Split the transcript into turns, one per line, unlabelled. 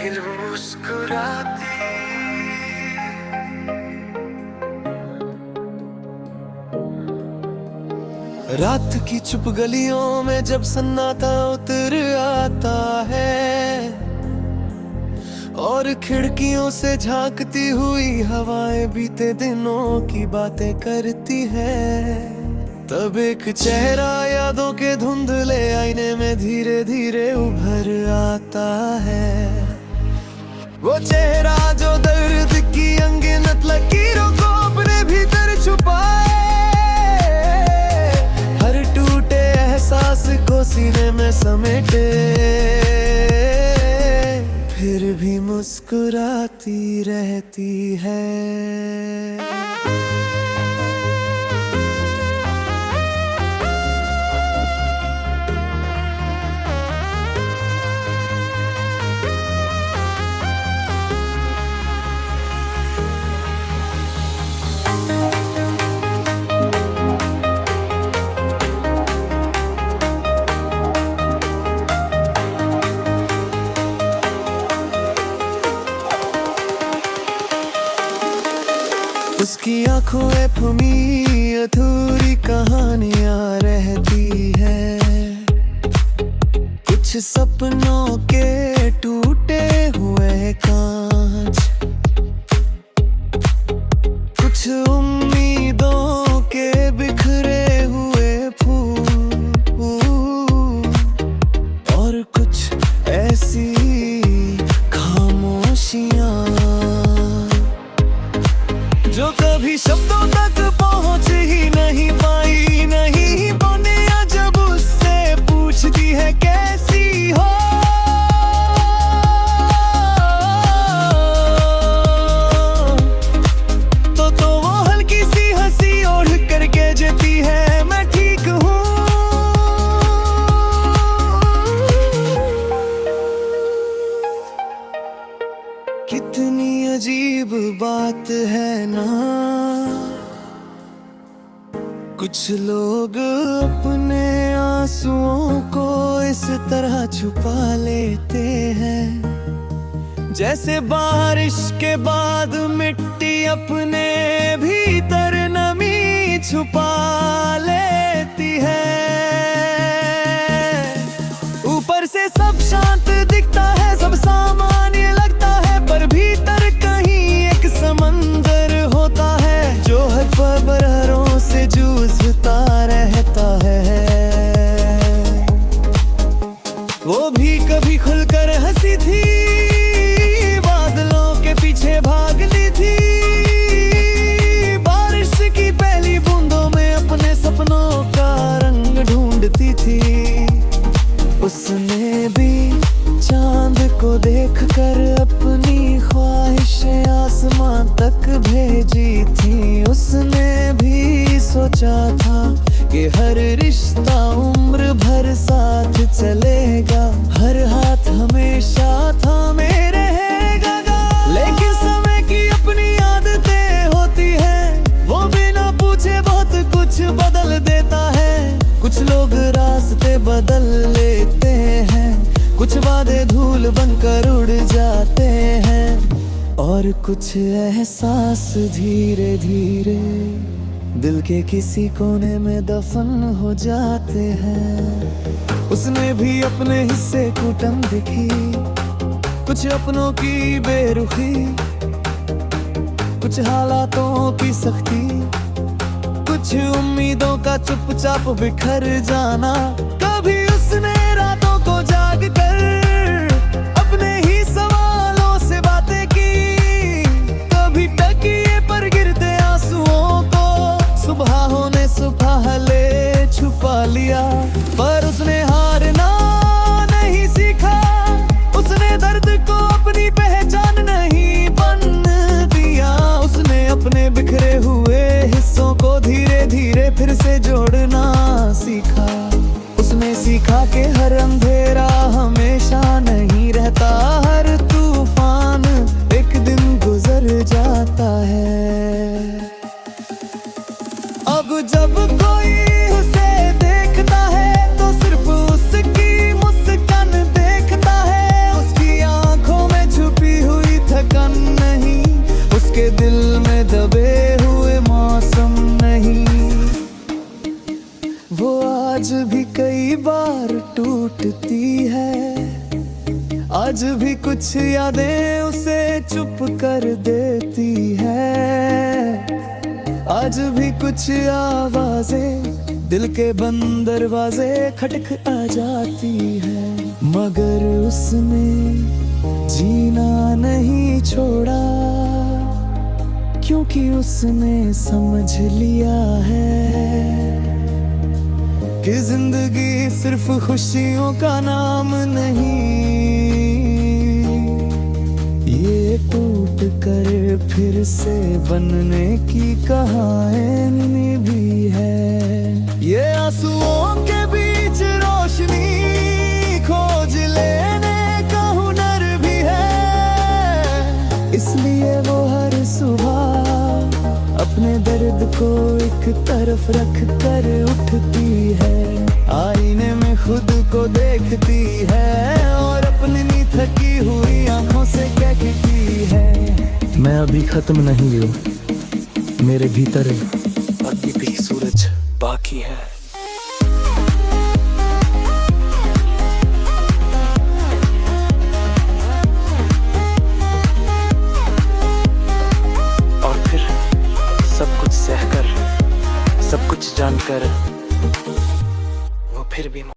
फिर मुस्कुराती। रात की चुप गलियों में जब सन्नाटा उतर आता है और खिड़कियों से झांकती हुई हवाएं बीते दिनों की बातें करती है, तब एक चेहरा यादों के धुंधले आईने में धीरे धीरे उभर आता है। वो चेहरा जो दर्द की अनगिनत लकीरों को अपने भीतर छुपाए, हर टूटे एहसास को सीने में समेटे, फिर भी मुस्कुराती रहती है। उसकी आंखों में फमी अधूरी कहानियां रहती है, कुछ सपनों के टूटे हुए कांच, कुछ उम्मीदों के बिखरे हुए फूल, और कुछ ऐसी खामोशियां जो कभी शब्दों तक पहुंच ही नहीं पाई। नहीं बोनिया जब उससे पूछती है कैसी हो, तो वो हल्की सी हंसी ओढ़ करके कहती है मैं ठीक हूँ। कितनी अजीब बात है ना, कुछ लोग अपने आंसुओं को इस तरह छुपा लेते हैं, जैसे बारिश के बाद मिट्टी अपने भीतर नमी छुपा लेती है। ऊपर से सब शांत दिखता है, सब सामान्य लगता है, पर भीतर कहीं एक समंदर होता है जो हर पहरों से जूझता रहता है। वो भी कभी खुलकर हंसी थी, बादलों के पीछे भागती थी, बारिश की पहली बूंदों में अपने सपनों का रंग ढूंढती थी। उसने भी चांद को देखकर अपनी ख्वाहिशें आसमां तक भेजी थी। उसने भी सोचा था कि हर रिश्ता उम्र भर साथ चलेगा, हर हाथ हमेशा थामे रहेगा। लेकिन समय की अपनी आदतें होती हैं, वो बिना पूछे बहुत कुछ बदल देता है। कुछ लोग रास्ते बदल लेते हैं, कुछ वादे धूल बनकर उड़ जाते हैं, और कुछ एहसास धीरे धीरे दिल के किसी कोने में दफन हो जाते हैं। उसने भी अपने हिस्से कुटन दिखी, कुछ अपनों की बेरुखी, कुछ हालातों की सख्ती, कुछ उम्मीदों का चुपचाप बिखर जाना। कभी उसने रातों को जाग कर अपने ही सवालों से बातें की, कभी तकिए पर गिरते आंसुओं को सुबह होने सुबह ले छुपा लिया। पर उसने हारना नहीं सीखा, उसने दर्द को अपनी पहचान नहीं बन दिया। उसने अपने बिखरे हुए हिस्सों को धीरे धीरे फिर से जोड़ना सीखा। उसने सीखा कि हर अंधेरा हमेशा नहीं रहता, हर तूफान एक दिन गुजर जाता है। अब जब कोई उसे देखता है तो सिर्फ उसकी मुस्कान देखता है, उसकी आंखों में कई बार टूटती है, आज भी कुछ यादें उसे चुप कर देती है। आज भी कुछ आवाजें दिल के बंद दरवाजे खटक आ जाती है, मगर उसने जीना नहीं छोड़ा, क्योंकि उसने समझ लिया है कि जिंदगी सिर्फ खुशियों का नाम नहीं, ये टूट कर फिर से बनने की कहानी भी है। ये आंसुओं के बीच रोशनी खोज लेने का हुनर भी है, इसलिए वो हर सुबह अपने दर्द को एक तरफ रख कर उठती है, आईने में खुद को देखती है और अपनी थकी हुई आंखों से कहती है, मैं अभी खत्म नहीं हूँ, मेरे भीतर अभी भी सूरज बाकी है। और फिर सब कुछ सहकर, सब कुछ जानकर वो फिर भी